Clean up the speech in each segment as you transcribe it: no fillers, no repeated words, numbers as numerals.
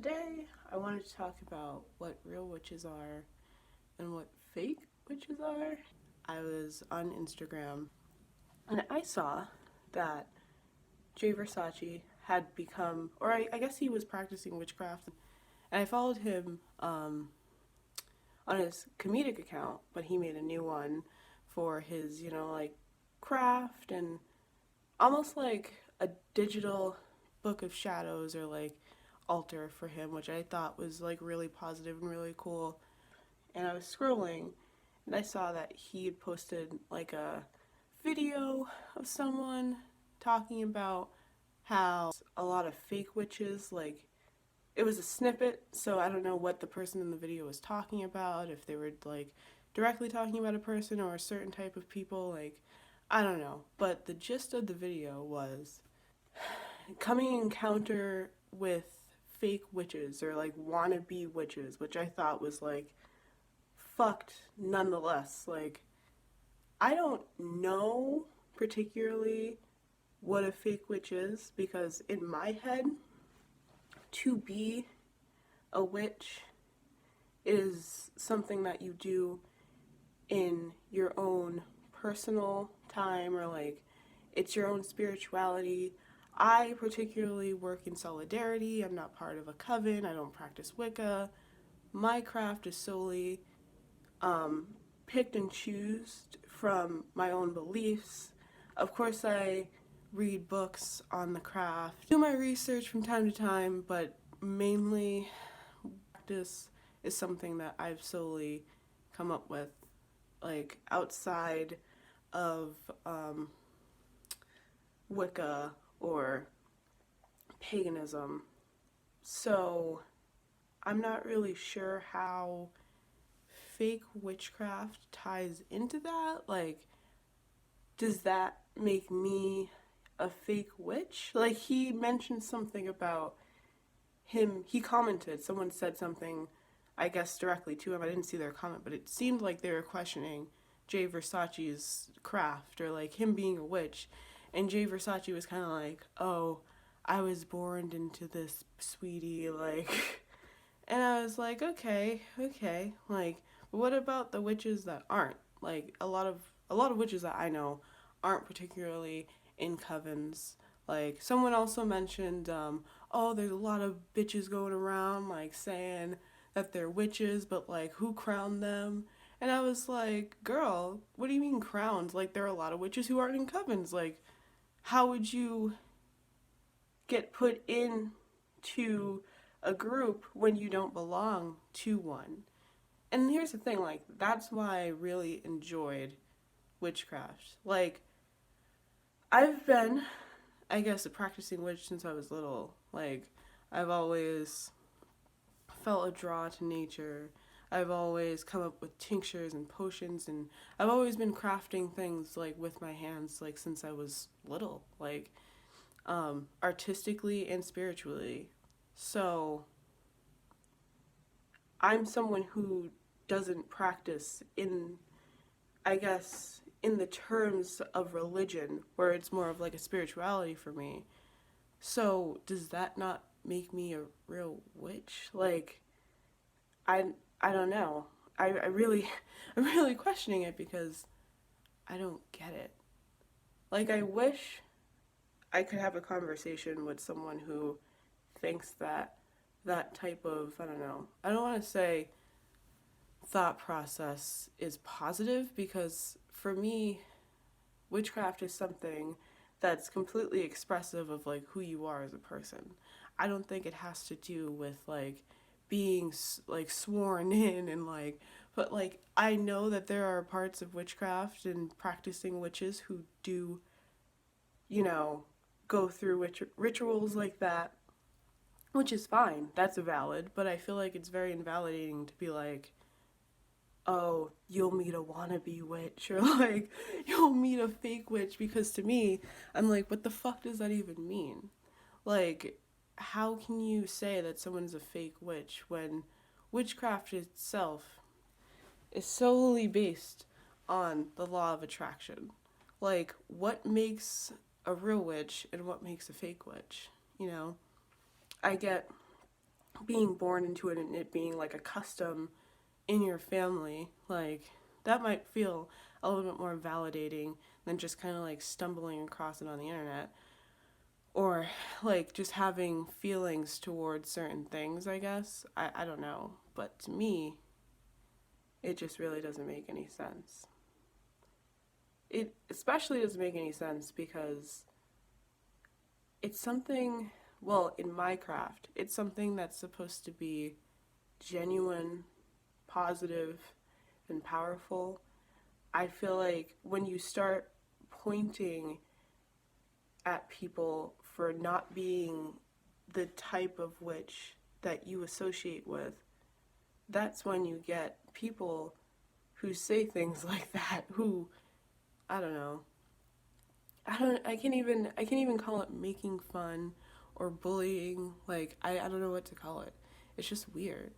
Today I wanted to talk about what real witches are and what fake witches are. I was on Instagram and I saw that Jay Versace had become, or I guess he was practicing witchcraft, and I followed him on his comedic account, but he made a new one for his, like craft and almost like a digital book of shadows or like altar for him, which I thought was like really positive and really cool. And I was scrolling and I saw that he had posted like a video of someone talking about how a lot of fake witches, like it was a snippet, so I don't know what the person in the video was talking about, if they were like directly talking about a person or a certain type of people, like I don't know. But the gist of the video was coming encounter with fake witches or like wannabe witches, which I thought was like fucked nonetheless. Like, I don't know particularly what a fake witch is because in my head, to be a witch is something that you do in your own personal time, or like it's your own spirituality. I particularly work in solidarity. I'm not part of a coven. I don't practice Wicca. My craft is solely picked and choosed from my own beliefs. Of course, I read books on the craft, do my research from time to time, but mainly practice is something that I've solely come up with, like outside of Wicca or paganism. So I'm not really sure how fake witchcraft ties into that. Like, does that make me a fake witch? Like, he mentioned something about him, he commented, someone said something, I guess directly to him. I didn't see their comment, but it seemed like they were questioning Jay Versace's craft or like him being a witch. And Jay Versace was kind of like, oh, I was born into this, sweetie, like. And I was like, okay, like, but what about the witches that aren't? Like, a lot of witches that I know aren't particularly in covens. Like, someone also mentioned, oh, there's a lot of bitches going around, like, saying that they're witches, but, like, who crowned them? And I was like, girl, what do you mean crowned? Like, there are a lot of witches who aren't in covens. Like, how would you get put into a group when you don't belong to one? And here's the thing, like, that's why I really enjoyed witchcraft. Like, I've been, I guess, a practicing witch since I was little. Like, I've always felt a draw to nature. I've always come up with tinctures and potions, and I've always been crafting things like with my hands, like since I was little, like artistically and spiritually. So I'm someone who doesn't practice in, I guess, in the terms of religion, where it's more of like a spirituality for me. So does that not make me a real witch? Like, I, I don't know. I really, I'm really questioning it because I don't get it. Like, I wish I could have a conversation with someone who thinks that that type of, I don't know, I don't want to say thought process is positive, because for me, witchcraft is something that's completely expressive of like who you are as a person. I don't think it has to do with like being like sworn in and like, but like I know that there are parts of witchcraft and practicing witches who do, you know, go through rituals like that, which is fine. That's valid, but I feel like it's very invalidating to be like, oh, you'll meet a wannabe witch, or like, you'll meet a fake witch, because to me, I'm like, what the fuck does that even mean? Like, how can you say that someone's a fake witch when witchcraft itself is solely based on the law of attraction? Like, what makes a real witch and what makes a fake witch? You know, I get being born into it and it being like a custom in your family, like that might feel a little bit more validating than just kind of like stumbling across it on the internet, or like just having feelings towards certain things, I guess. I don't know, but to me it just really doesn't make any sense. It especially doesn't make any sense because it's something, well, in my craft, it's something that's supposed to be genuine, positive, and powerful. I feel like when you start pointing at people for not being the type of witch that you associate with, that's when you get people who say things like that, who, I don't know, I can't even call it making fun or bullying. Like I don't know what to call it. It's just weird.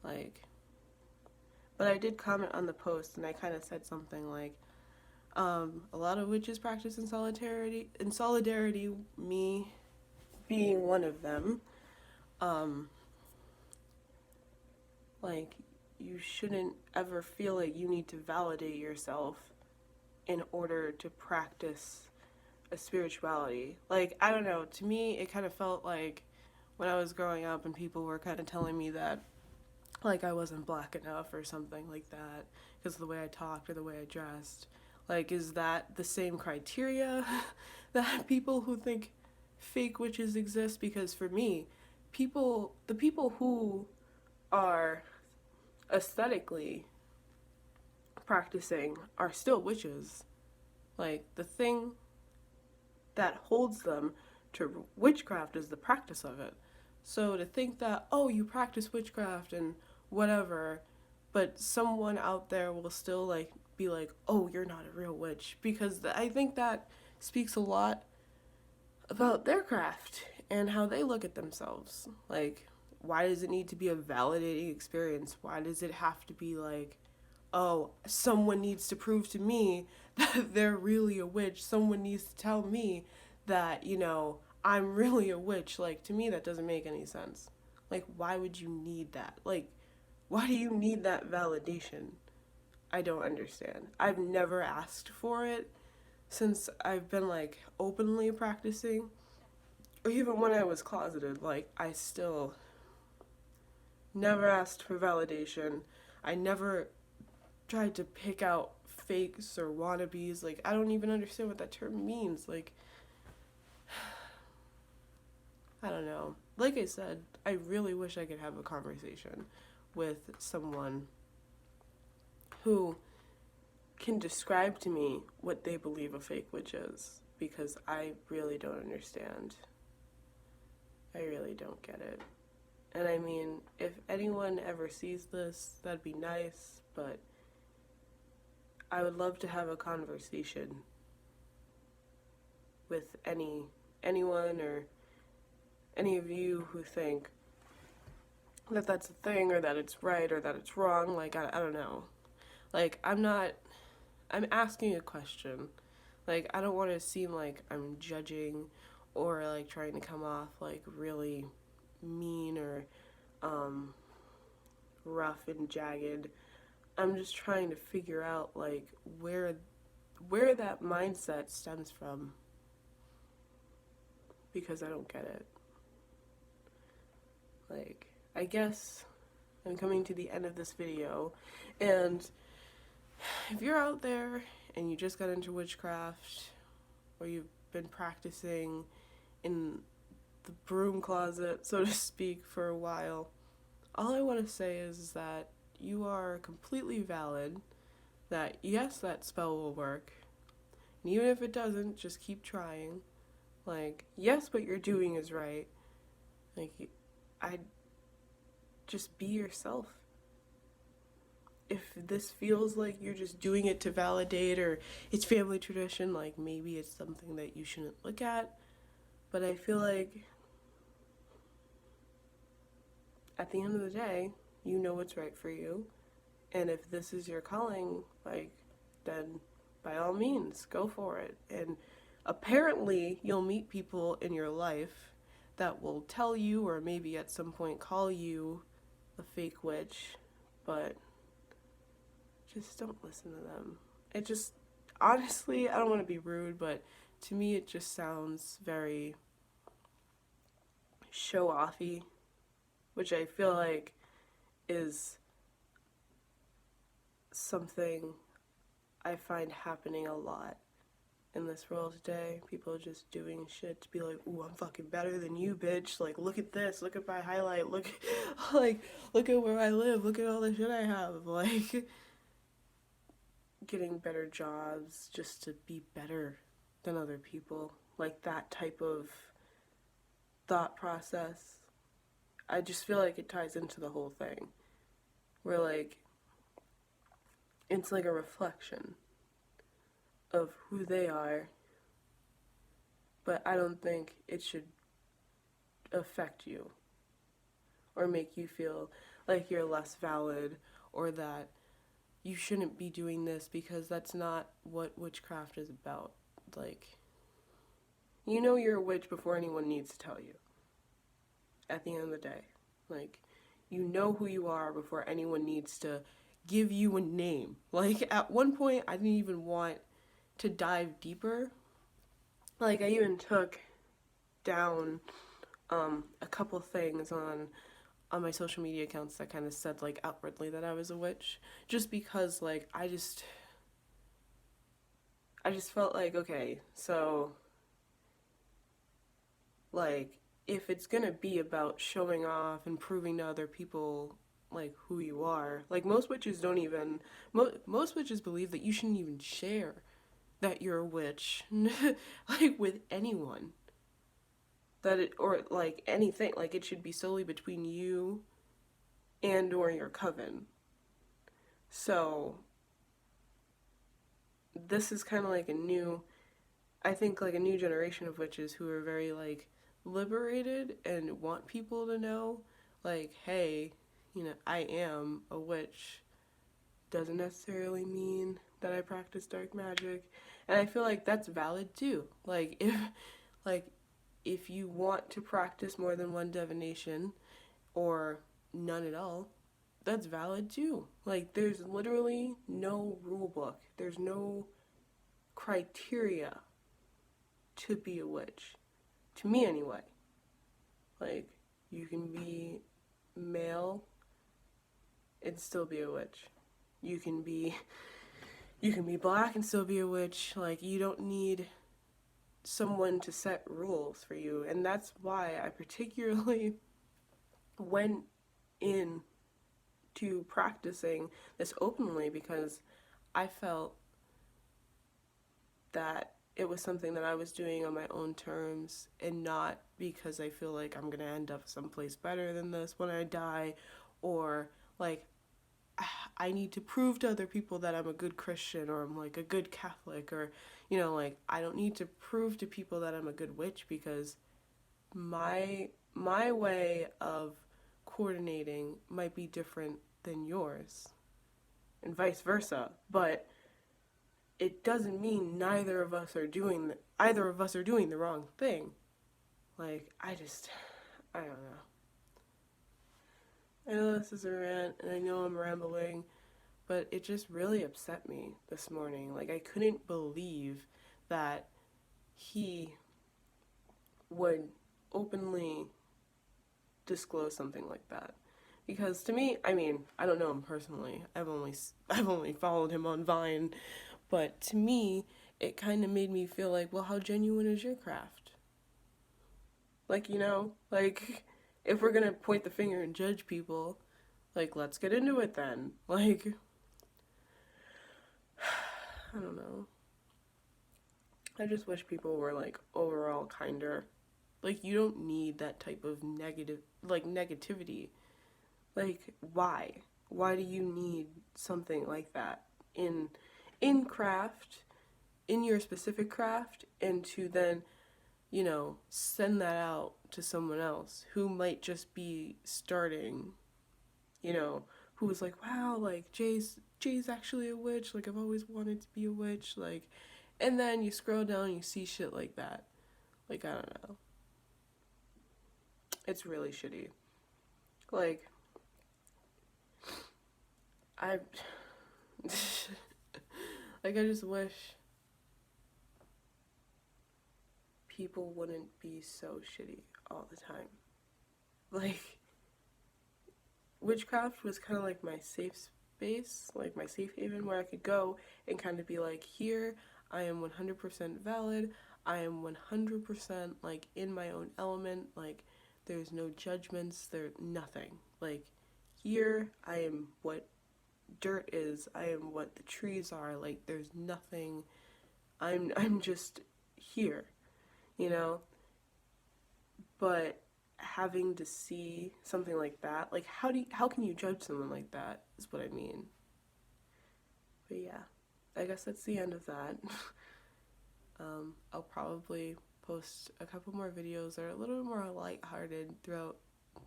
Like, but I did comment on the post and I kind of said something like, a lot of witches practice in solidarity. In solidarity, me being one of them. Um, like, you shouldn't ever feel like you need to validate yourself in order to practice a spirituality. Like, I don't know. To me, it kind of felt like when I was growing up and people were kind of telling me that like I wasn't black enough or something like that because of the way I talked or the way I dressed. Like, is that the same criteria that people who think fake witches exist? Because for me, the people who are aesthetically practicing are still witches. Like, the thing that holds them to witchcraft is the practice of it. So to think that, oh, you practice witchcraft and whatever, but someone out there will still like be like, oh, you're not a real witch, because I think that speaks a lot about their craft and how they look at themselves. Like, why does it need to be a validating experience? Why does it have to be like, oh, someone needs to prove to me that they're really a witch. Someone needs to tell me that, I'm really a witch. Like, to me, that doesn't make any sense. Like, why would you need that? Like, why do you need that validation? I don't understand. I've never asked for it since I've been, like, openly practicing. Or even when I was closeted, like, I still never asked for validation. I never tried to pick out fakes or wannabes. Like, I don't even understand what that term means. Like, I don't know. Like I said, I really wish I could have a conversation with someone who can describe to me what they believe a fake witch is, because I really don't understand. I really don't get it. And I mean, if anyone ever sees this, that'd be nice, but I would love to have a conversation with anyone or any of you who think that that's a thing or that it's right or that it's wrong. Like, I don't know. Like, I'm asking a question. Like, I don't want to seem like I'm judging or like trying to come off like really mean or rough and jagged. I'm just trying to figure out like where that mindset stems from, because I don't get it. Like, I guess I'm coming to the end of this video, and if you're out there and you just got into witchcraft, or you've been practicing in the broom closet, so to speak, for a while, all I want to say is that you are completely valid, that yes, that spell will work, and even if it doesn't, just keep trying. Like, yes, what you're doing is right. Like, I just be yourself. If this feels like you're just doing it to validate or it's family tradition, like maybe it's something that you shouldn't look at. But I feel like at the end of the day, you know what's right for you. And if this is your calling, like, then by all means, go for it. And apparently you'll meet people in your life that will tell you or maybe at some point call you a fake witch, but just don't listen to them. It just, honestly, I don't want to be rude, but to me it just sounds very show offy, which I feel like is something I find happening a lot in this world today. People just doing shit to be like, ooh, I'm fucking better than you, bitch. Like, look at this. Look at my highlight. Look, like, look at where I live. Look at all the shit I have. Like, getting better jobs just to be better than other people. Like, that type of thought process. I just feel like it ties into the whole thing. Where, like, it's like a reflection of who they are, but I don't think it should affect you or make you feel like you're less valid or that you shouldn't be doing this because that's not what witchcraft is about. Like, you know you're a witch before anyone needs to tell you. At the end of the day, like, you know who you are before anyone needs to give you a name. Like, at one point, I didn't even want to dive deeper. Like, I even took down a couple things on my social media accounts that kind of said, like, outwardly that I was a witch, just because, like, I just felt like, okay, so, like, if it's gonna be about showing off and proving to other people, like, who you are, like, most witches don't even, most witches believe that you shouldn't even share that you're a witch, like, with anyone. That it, or, like, anything, like, it should be solely between you and or your coven. So, this is kind of like a new, I think, like, a new generation of witches who are very, like, liberated and want people to know, like, hey, you know, I am a witch. Doesn't necessarily mean that I practice dark magic. And I feel like that's valid too. Like if you want to practice more than one divination or none at all, that's valid too. Like, there's literally no rule book. There's no criteria to be a witch. To me anyway. Like, you can be male and still be a witch. You can be black and still be a witch. Like, you don't need someone to set rules for you. And that's why I particularly went in to practicing this openly, because I felt that it was something that I was doing on my own terms and not because I feel like I'm gonna end up someplace better than this when I die, or like I need to prove to other people that I'm a good Christian or I'm like a good Catholic, or, you know, like, I don't need to prove to people that I'm a good witch, because my way of coordinating might be different than yours and vice versa, but it doesn't mean either of us are doing the wrong thing. Like, I don't know. I know this is a rant and I know I'm rambling, but it just really upset me this morning. Like, I couldn't believe that he would openly disclose something like that. Because to me, I mean, I don't know him personally. I've only followed him on Vine, but to me, it kind of made me feel like, well, how genuine is your craft? Like, you know, like, if we're gonna point the finger and judge people, like, let's get into it then. Like, I don't know. I just wish people were, like, overall kinder. Like, you don't need that type of negativity. Like, why? Why do you need something like that in craft, in your specific craft, and to then, you know, send that out to someone else who might just be starting, you know, who was like, wow, like, Jay's actually a witch, like, I've always wanted to be a witch, like, and then you scroll down and you see shit like that. Like, I don't know. It's really shitty. Like, I like, I just wish people wouldn't be so shitty all the time. Like, witchcraft was kind of like my safe space, like my safe haven, where I could go and kind of be like, here, I am 100% valid. I am 100% like in my own element. Like, there's no judgments, there's nothing. Like, here, I am what dirt is. I am what the trees are. Like, there's nothing. I'm just here, you know? But having to see something like that, like, how can you judge someone like that is what I mean. But yeah, I guess that's the end of that. I'll probably post a couple more videos that are a little bit more lighthearted throughout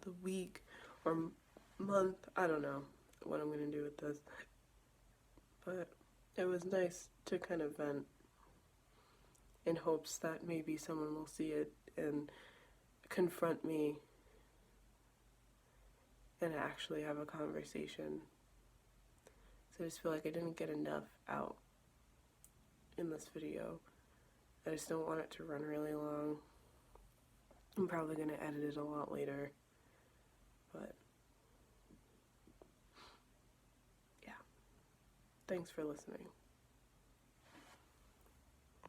the week or month. I don't know what I'm gonna do with this, but it was nice to kind of vent in hopes that maybe someone will see it and confront me and actually have a conversation. So I just feel like I didn't get enough out in this video. I just don't want it to run really long. I'm probably going to edit it a lot later. But yeah, thanks for listening.